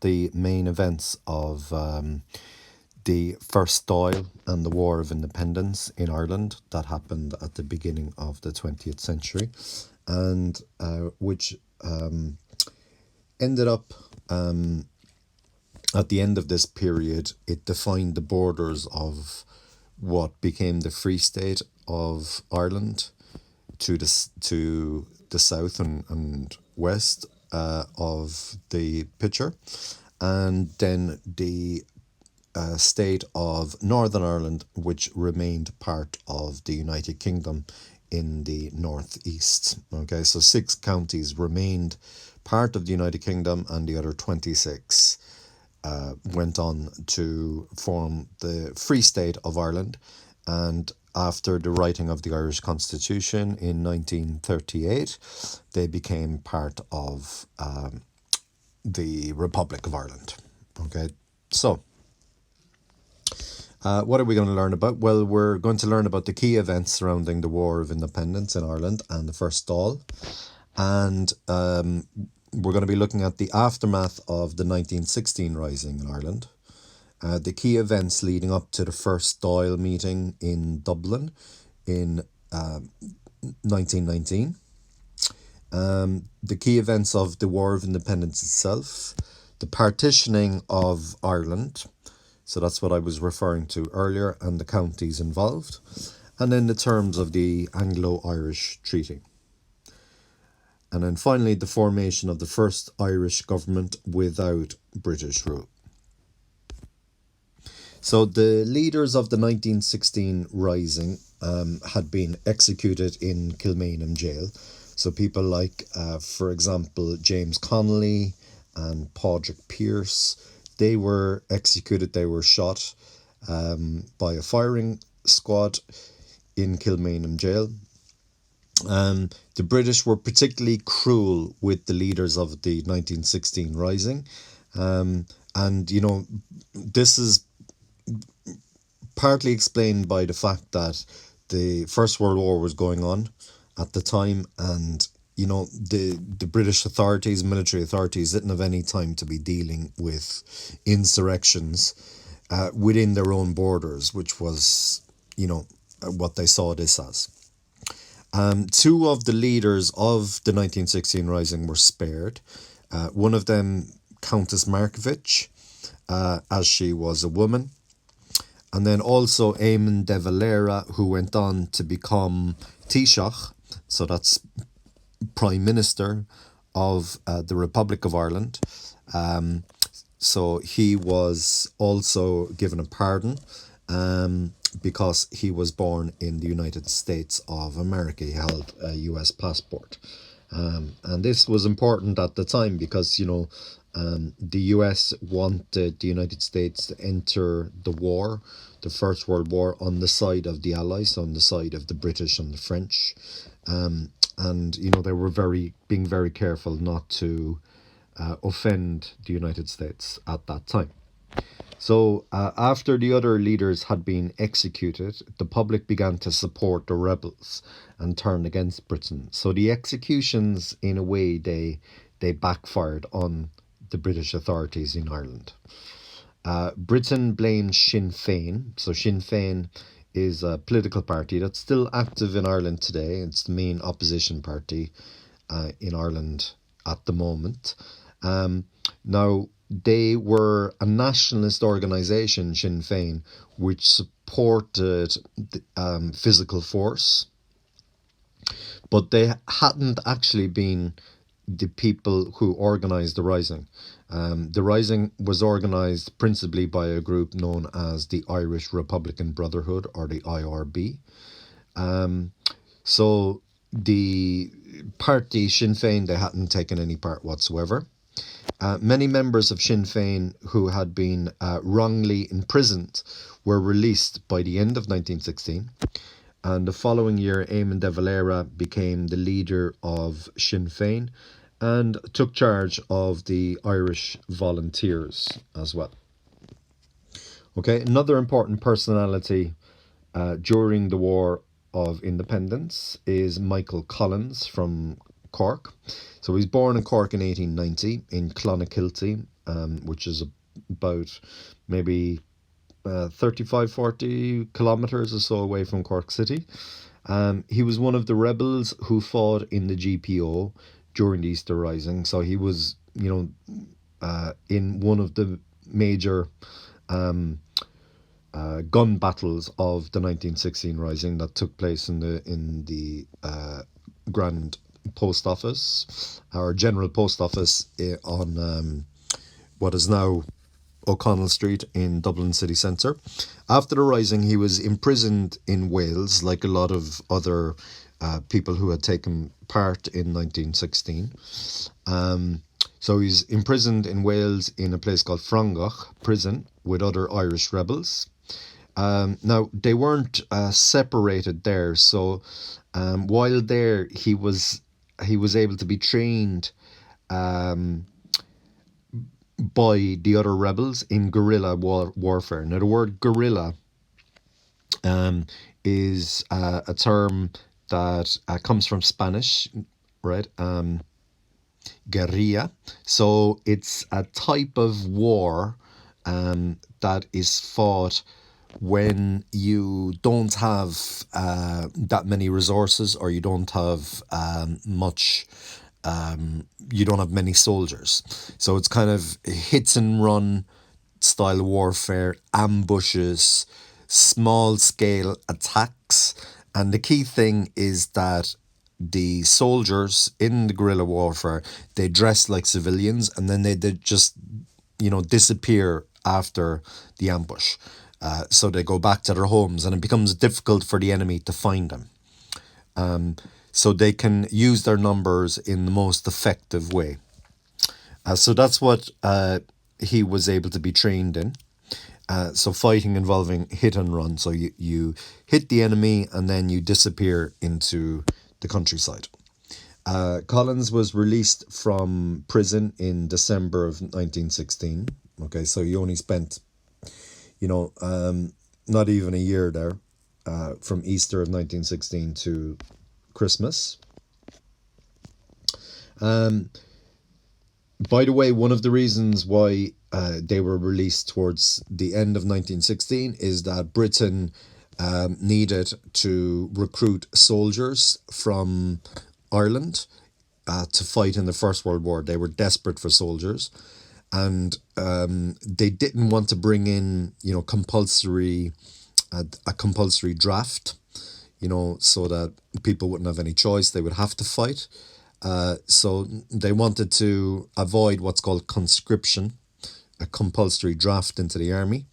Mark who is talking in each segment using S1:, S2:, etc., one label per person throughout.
S1: the main events of the First Dáil and the War of Independence in Ireland that happened at the beginning of the 20th century, and which ended up at the end of this period. It defined the borders of what became the Free State of Ireland to the south and west of the picture, and then the state of Northern Ireland, which remained part of the United Kingdom in the northeast. Okay, so 6 counties remained part of the United Kingdom, and the other 26 went on to form the Free State of Ireland. And after the writing of the Irish Constitution in 1938, they became part of the Republic of Ireland. Okay, so what are we going to learn about? Well, we're going to learn about the key events surrounding the War of Independence in Ireland and the First Dáil. And we're going to be looking at the aftermath of the 1916 Rising in Ireland, the key events leading up to the First Dáil meeting in Dublin in 1919, the key events of the War of Independence itself, the partitioning of Ireland, so that's what I was referring to earlier, and the counties involved, and then the terms of the Anglo-Irish Treaty. And then finally, the formation of the first Irish government without British rule. So the leaders of the 1916 Rising had been executed in Kilmainham jail. So people like, for example, James Connolly and Padraig Pearse, they were executed, they were shot by a firing squad in Kilmainham jail. The British were particularly cruel with the leaders of the 1916 Rising. And, you know, this is partly explained by the fact that the First World War was going on at the time, and you know the British authorities, military authorities, didn't have any time to be dealing with insurrections within their own borders, which was, you know, what they saw this as. 2 of the leaders of the 1916 Rising were spared. One of them, Countess Markievicz, as she was a woman. And then also Éamon de Valera, who went on to become Taoiseach, so that's Prime Minister of the Republic of Ireland. So he was also given a pardon because he was born in the United States of America. He held a US passport. And this was important at the time because, you know, the US wanted the United States to enter the war, the First World War, on the side of the Allies, on the side of the British and the French. And, you know, they were being very careful not to offend the United States at that time. So after the other leaders had been executed, the public began to support the rebels and turn against Britain. So the executions, in a way, they backfired on the British authorities in Ireland. Britain blamed Sinn Féin. So Sinn Féin is a political party that's still active in Ireland today. It's the main opposition party in Ireland at the moment. Now, they were a nationalist organisation, Sinn Féin, which supported physical force, but they hadn't actually been the people who organised the Rising. The Rising was organised principally by a group known as the Irish Republican Brotherhood, or the IRB. So the party Sinn Féin, they hadn't taken any part whatsoever. Many members of Sinn Féin who had been wrongly imprisoned were released by the end of 1916. And the following year, Éamon de Valera became the leader of Sinn Féin and took charge of the Irish Volunteers as well. Okay, another important personality during the War of Independence is Michael Collins from Cork. So he's born in Cork in 1890 in Clonakilty, which is about maybe 35, 40 kilometers or so away from Cork City. He was one of the rebels who fought in the GPO during the Easter Rising. So he was, in one of the major gun battles of the 1916 Rising that took place in the Grand Post Office, or General Post Office, on what is now O'Connell Street in Dublin city centre. After the Rising, he was imprisoned in Wales, like a lot of other people who had taken part in 1916. So he's imprisoned in Wales in a place called Frangach prison with other Irish rebels. Now, they weren't separated there, so while there, he was able to be trained by the other rebels in guerrilla warfare. Now, the word guerrilla is a term that comes from Spanish, right? Guerrilla. So it's a type of war that is fought when you don't have that many resources, or you don't have much. You don't have many soldiers. So it's kind of hits and run style warfare, ambushes, small scale attacks. And the key thing is that the soldiers in the guerrilla warfare, they dress like civilians, and then they just, disappear after the ambush. So they go back to their homes, and it becomes difficult for the enemy to find them. So they can use their numbers in the most effective way. So that's what he was able to be trained in. So fighting involving hit and run. So you hit the enemy and then you disappear into the countryside. Collins was released from prison in December of 1916. Okay, so he only spent, not even a year there, from Easter of 1916 to Christmas. By the way, one of the reasons why they were released towards the end of 1916 is that Britain needed to recruit soldiers from Ireland to fight in the First World War. They were desperate for soldiers, and they didn't want to bring in, compulsory a compulsory draft, so that people wouldn't have any choice. They would have to fight. So they wanted to avoid what's called conscription, a compulsory draft into the army.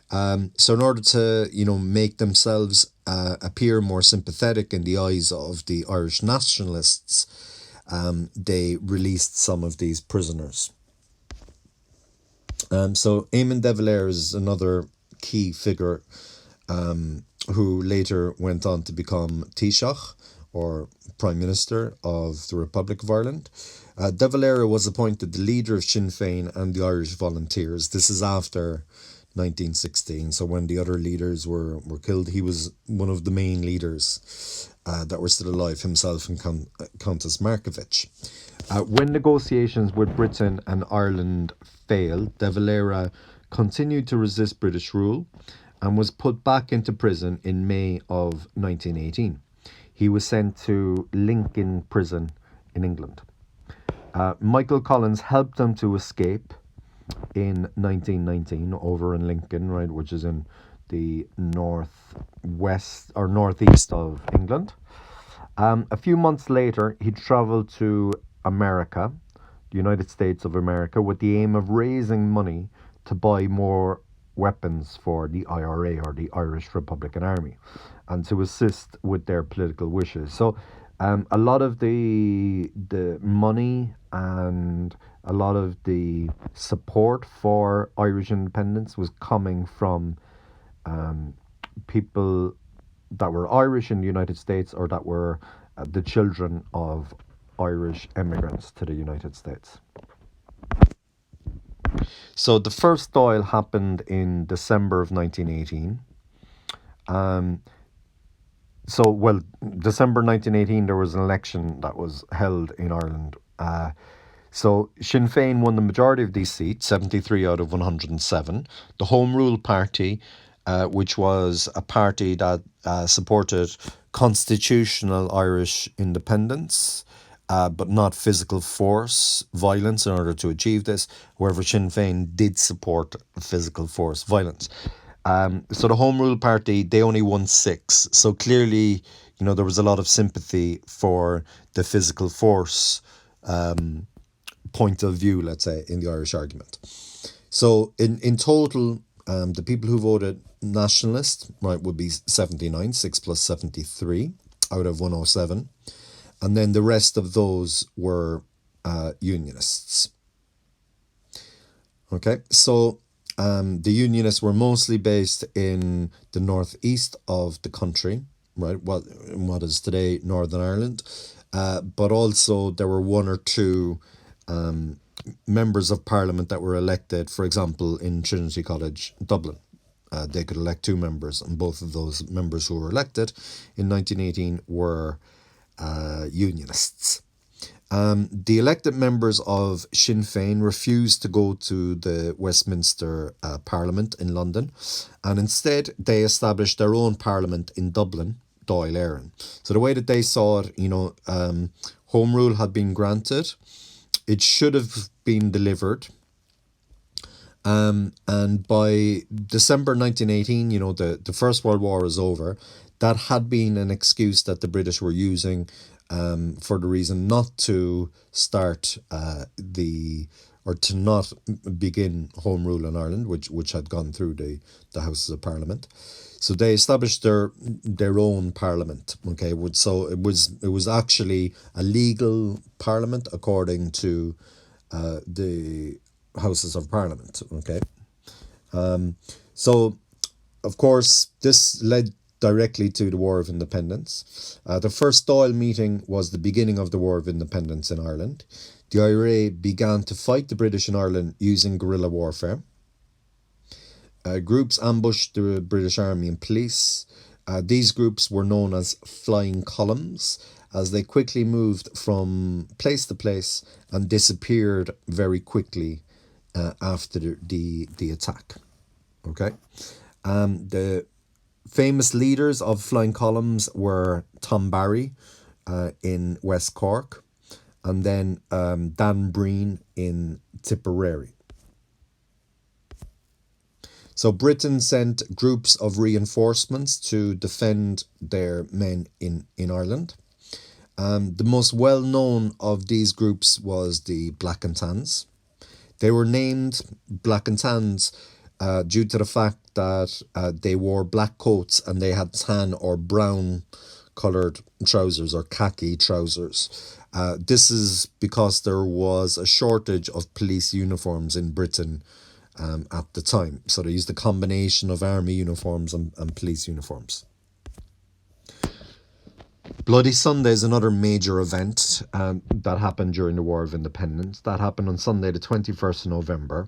S1: So in order to, make themselves appear more sympathetic in the eyes of the Irish nationalists, they released some of these prisoners. So Éamon de Valera is another key figure who later went on to become Taoiseach, or Prime Minister of the Republic of Ireland. De Valera was appointed the leader of Sinn Féin and the Irish Volunteers. This is after 1916, so when the other leaders were killed, he was one of the main leaders that were still alive, himself and Countess Markievicz. When negotiations with Britain and Ireland failed, De Valera continued to resist British rule and was put back into prison in May of 1918. He was sent to Lincoln Prison in England. Michael Collins helped him to escape in 1919 over in Lincoln, right, which is in the northwest or northeast of England. A few months later, he travelled to America, the United States of America, with the aim of raising money to buy more weapons for the IRA, or the Irish Republican Army, and to assist with their political wishes. So a lot of the money and a lot of the support for Irish independence was coming from people that were Irish in the United States, or that were the children of Irish immigrants to the United States. So the First Dáil happened in December of 1918. December 1918, there was an election that was held in Ireland. So Sinn Féin won the majority of these seats, 73 out of 107. The Home Rule Party, which was a party that supported constitutional Irish independence, but not physical force, violence in order to achieve this. However, Sinn Féin did support physical force, violence. So the Home Rule Party, they only won 6. So clearly, there was a lot of sympathy for the physical force point of view, let's say, in the Irish argument. So in total, the people who voted nationalist, right, would be 79, 6 plus 73 out of 107. And then the rest of those were unionists. Okay, so the unionists were mostly based in the northeast of the country, right, what is today Northern Ireland. But also there were one or two members of parliament that were elected, for example, in Trinity College, Dublin. They could elect 2 members, and both of those members who were elected in 1918 were unionists. The elected members of Sinn Féin refused to go to the Westminster Parliament in London, and instead they established their own parliament in Dublin, Dáil Éireann. So the way that they saw it, Home Rule had been granted. It should have been delivered. And by December 1918, the First World War is over. That had been an excuse that the British were using for the reason not to start or to not begin Home Rule in Ireland, which had gone through the Houses of Parliament. So they established their own parliament. Okay, so it was actually a legal parliament according to the Houses of Parliament. Okay, so of course this led directly to the War of Independence. The First Dáil meeting was the beginning of the War of Independence in Ireland. The IRA began to fight the British in Ireland using guerrilla warfare. Groups ambushed the British Army and police. These groups were known as flying columns, as they quickly moved from place to place and disappeared very quickly after the attack. Okay, the famous leaders of flying columns were Tom Barry in West Cork, and then Dan Breen in Tipperary. So Britain sent groups of reinforcements to defend their men in Ireland. The most well-known of these groups was the Black and Tans. They were named Black and Tans due to the fact that they wore black coats and they had tan or brown coloured trousers or khaki trousers. This is because there was a shortage of police uniforms in Britain at the time. So they used a combination of army uniforms and police uniforms. Bloody Sunday is another major event that happened during the War of Independence. That happened on Sunday the 21st of November.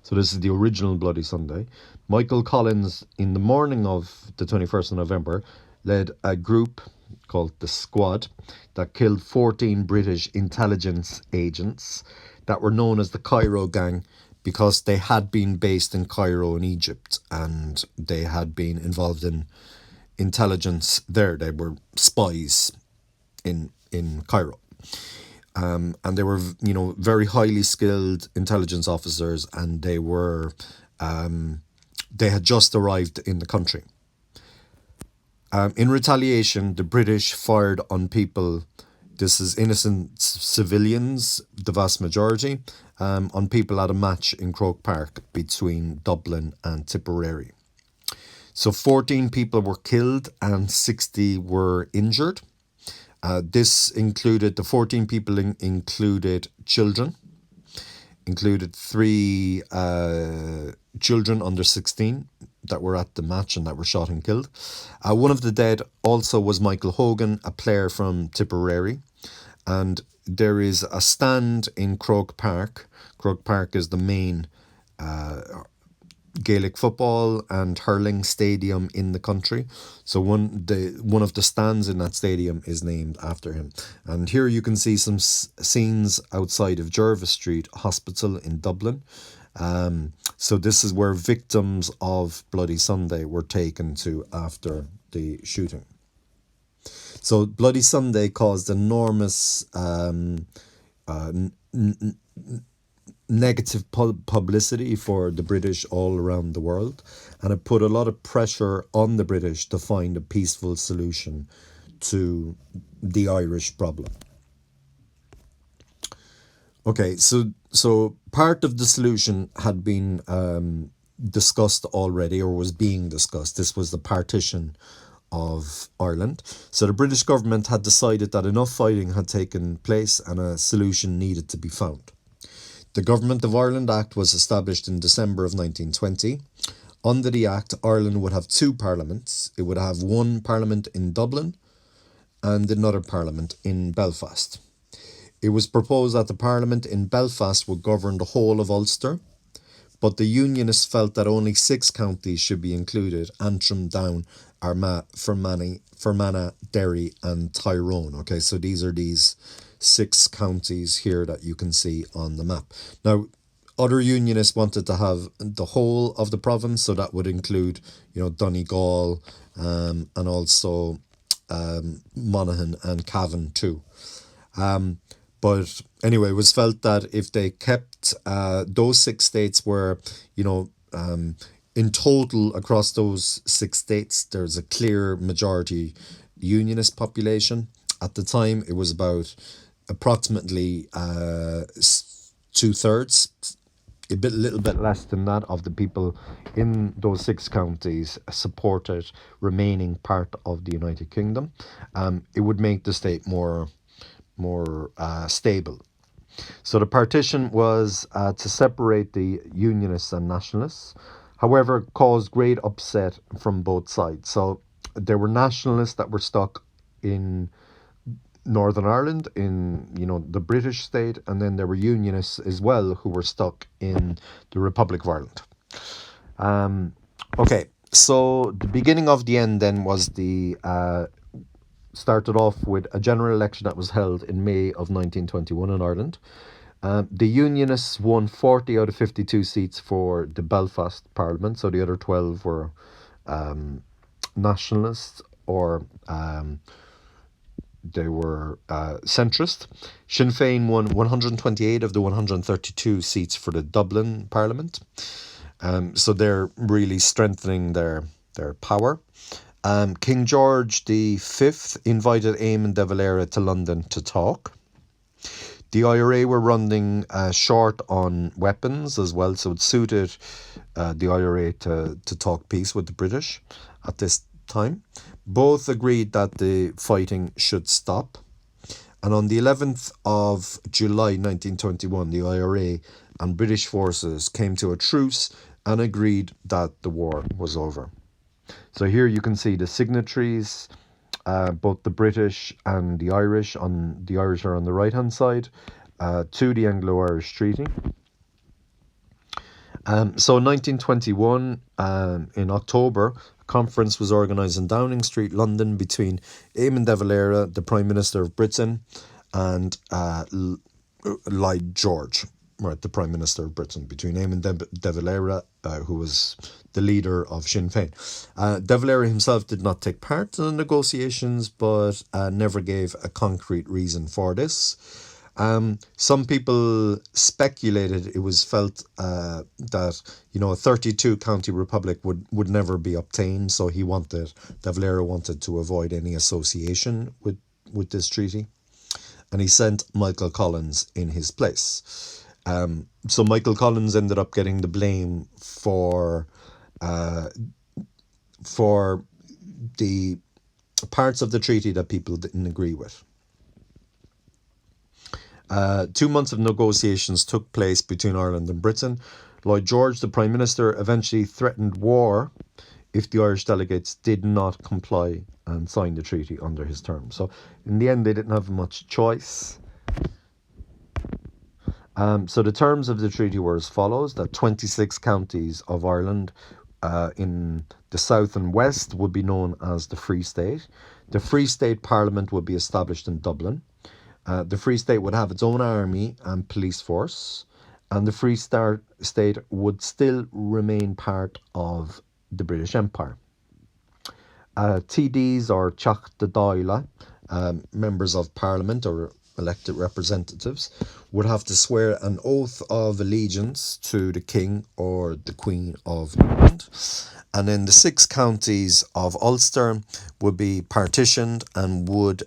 S1: So this is the original Bloody Sunday. Michael Collins, in the morning of the 21st of November, led a group called the Squad that killed 14 British intelligence agents that were known as the Cairo Gang, because they had been based in Cairo in Egypt and they had been involved in intelligence there. They were spies in Cairo. And they were, very highly skilled intelligence officers, and they had just arrived in the country. In retaliation, the British fired on people. This is innocent civilians, the vast majority, on people at a match in Croke Park between Dublin and Tipperary. So 14 people were killed and 60 were injured. This included, the 14 people included children, included 3 children under 16 that were at the match and that were shot and killed. One of the dead also was Michael Hogan, a player from Tipperary. And there is a stand in Croke Park. Croke Park is the main Gaelic football and hurling stadium in the country. So one of the stands in that stadium is named after him. And here you can see some scenes outside of Jervis Street Hospital in Dublin. So this is where victims of Bloody Sunday were taken to after the shooting. So Bloody Sunday caused enormous negative publicity for the British all around the world, and it put a lot of pressure on the British to find a peaceful solution to the Irish problem. Okay, so part of the solution had been discussed already, or was being discussed. This was the partition of Ireland. So the British government had decided that enough fighting had taken place and a solution needed to be found. The Government of Ireland Act was established in December of 1920. Under the Act, Ireland would have two parliaments. It would have one parliament in Dublin and another parliament in Belfast. It was proposed that the parliament in Belfast would govern the whole of Ulster, but the Unionists felt that only 6 counties should be included: Antrim, Down, Armagh, Fermanagh, Derry and Tyrone. Okay, so these are these 6 counties here that you can see on the map. Now, other Unionists wanted to have the whole of the province, so that would include, Donegal, and also Monaghan and Cavan too. But anyway, it was felt that if they kept those 6 states where, in total across those 6 states, there's a clear majority Unionist population. At the time, it was about approximately 2/3, a little bit less than that, of the people in those 6 counties supported remaining part of the United Kingdom. It would make the state more stable. So the partition was to separate the Unionists and Nationalists. However, it caused great upset from both sides. So there were Nationalists that were stuck in Northern Ireland, in the British state, and then there were Unionists as well who were stuck in the Republic of Ireland. Okay, so the beginning of the end then was the started off with a general election that was held in May of 1921 in Ireland. The Unionists won 40 out of 52 seats for the Belfast Parliament, so the other 12 were nationalists, or they were centrist. Sinn Féin won 128 of the 132 seats for the Dublin Parliament. So they're really strengthening their power. King George V invited Éamon de Valera to London to talk. The IRA were running short on weapons as well, so it suited the IRA to talk peace with the British at this time. Both agreed that the fighting should stop. And on the 11th of July 1921, the IRA and British forces came to a truce and agreed that the war was over. So here you can see the signatories, both the British and the Irish. The Irish are on the right-hand side, to the Anglo-Irish Treaty. So in 1921, in October, a conference was organised in Downing Street, London, between Éamon de Valera, the Prime Minister of Britain, and Lloyd George, right, the Prime Minister of Britain, between Éamon de Valera, who was the leader of Sinn Féin. De Valera himself did not take part in the negotiations, but never gave a concrete reason for this. Some people speculated it was felt that a 32 county republic would never be obtained, so De Valera wanted to avoid any association with this treaty, and he sent Michael Collins in his place. So Michael Collins ended up getting the blame for the parts of the treaty that people didn't agree with. 2 months of negotiations took place between Ireland and Britain. Lloyd George, the Prime Minister, eventually threatened war if the Irish delegates did not comply and sign the treaty under his term. So in the end, they didn't have much choice. So the terms of the treaty were as follows: that 26 counties of Ireland in the south and west would be known as the Free State. The Free State Parliament would be established in Dublin. The Free State would have its own army and police force, and the Free State would still remain part of the British Empire. TDs or Teach de Dáil, members of Parliament or elected representatives, would have to swear an oath of allegiance to the King or the Queen of Ireland. And then the 6 counties of Ulster would be partitioned and would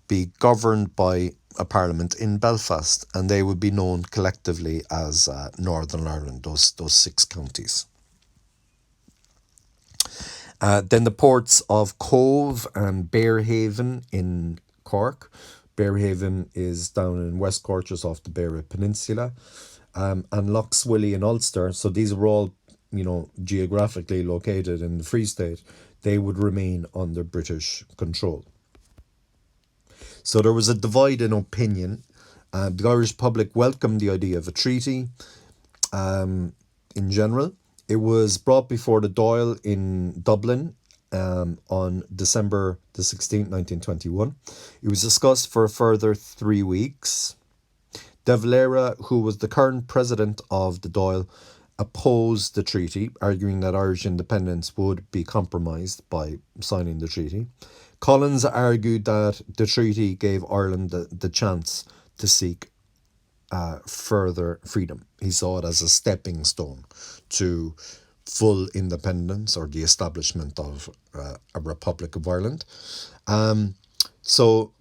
S1: be governed by a parliament in Belfast, and they would be known collectively as Northern Ireland, those 6 counties. Then the ports of Cove and Bearhaven in Cork. Bearhaven is down in West Cork, just off the Beara Peninsula, and Lochswilly in Ulster. So these are all, geographically located in the Free State. They would remain under British control. So there was a divide in opinion. The Irish public welcomed the idea of a treaty in general. It was brought before the Dáil in Dublin on December the 16th, 1921. It was discussed for a further 3 weeks. De Valera, who was the current president of the Dáil, opposed the treaty, arguing that Irish independence would be compromised by signing the treaty. Collins argued that the treaty gave Ireland the chance to seek further freedom. He saw it as a stepping stone to full independence or the establishment of a Republic of Ireland. So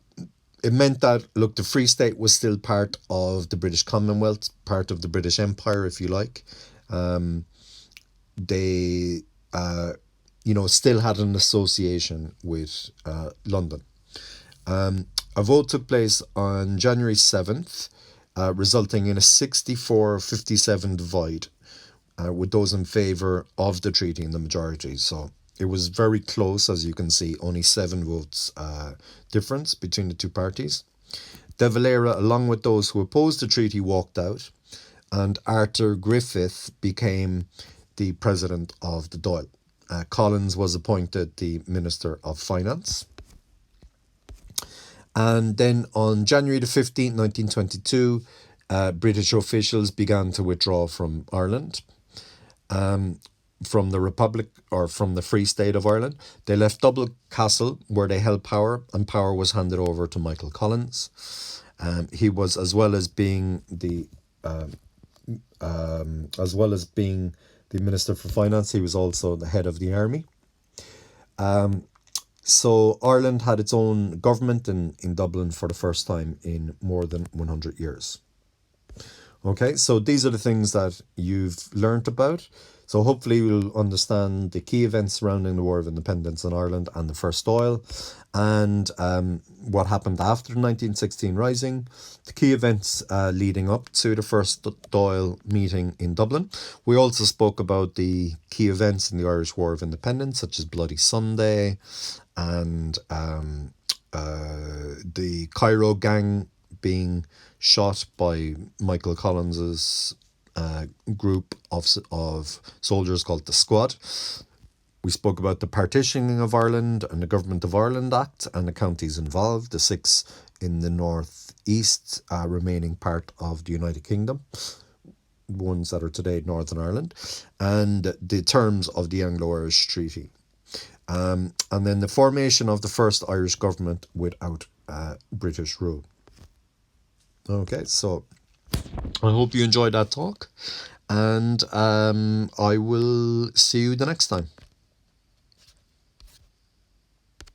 S1: it meant that, look, the Free State was still part of the British Commonwealth, part of the British Empire, if you like. They, still had an association with London. A vote took place on January 7th, resulting in a 64-57 divide, with those in favour of the treaty in the majority. So it was very close, as you can see, only 7 votes difference between the 2 parties. De Valera, along with those who opposed the treaty, walked out, and Arthur Griffith became the president of the Dáil. Collins was appointed the Minister of Finance. And then on January the 15th, 1922, British officials began to withdraw from Ireland, from the Republic or from the Free State of Ireland. They left Dublin Castle, where they held power, and power was handed over to Michael Collins. He was, as well as being the Minister for Finance, he was also the head of the army. So Ireland had its own government in Dublin for the first time in more than 100 years. Okay, so these are the things that you've learnt about. So hopefully you'll understand the key events surrounding the War of Independence in Ireland and the First Dáil, and what happened after the 1916 Rising, the key events leading up to the First Dáil meeting in Dublin. We also spoke about the key events in the Irish War of Independence, such as Bloody Sunday and the Cairo gang being shot by Michael Collins's group of soldiers called the Squad. We spoke about the partitioning of Ireland and the Government of Ireland Act and the counties involved, the 6 in the northeast remaining part of the United Kingdom, ones that are today Northern Ireland, and the terms of the Anglo-Irish Treaty. And then the formation of the first Irish government without British rule. Okay, so I hope you enjoyed that talk, and I will see you the next time.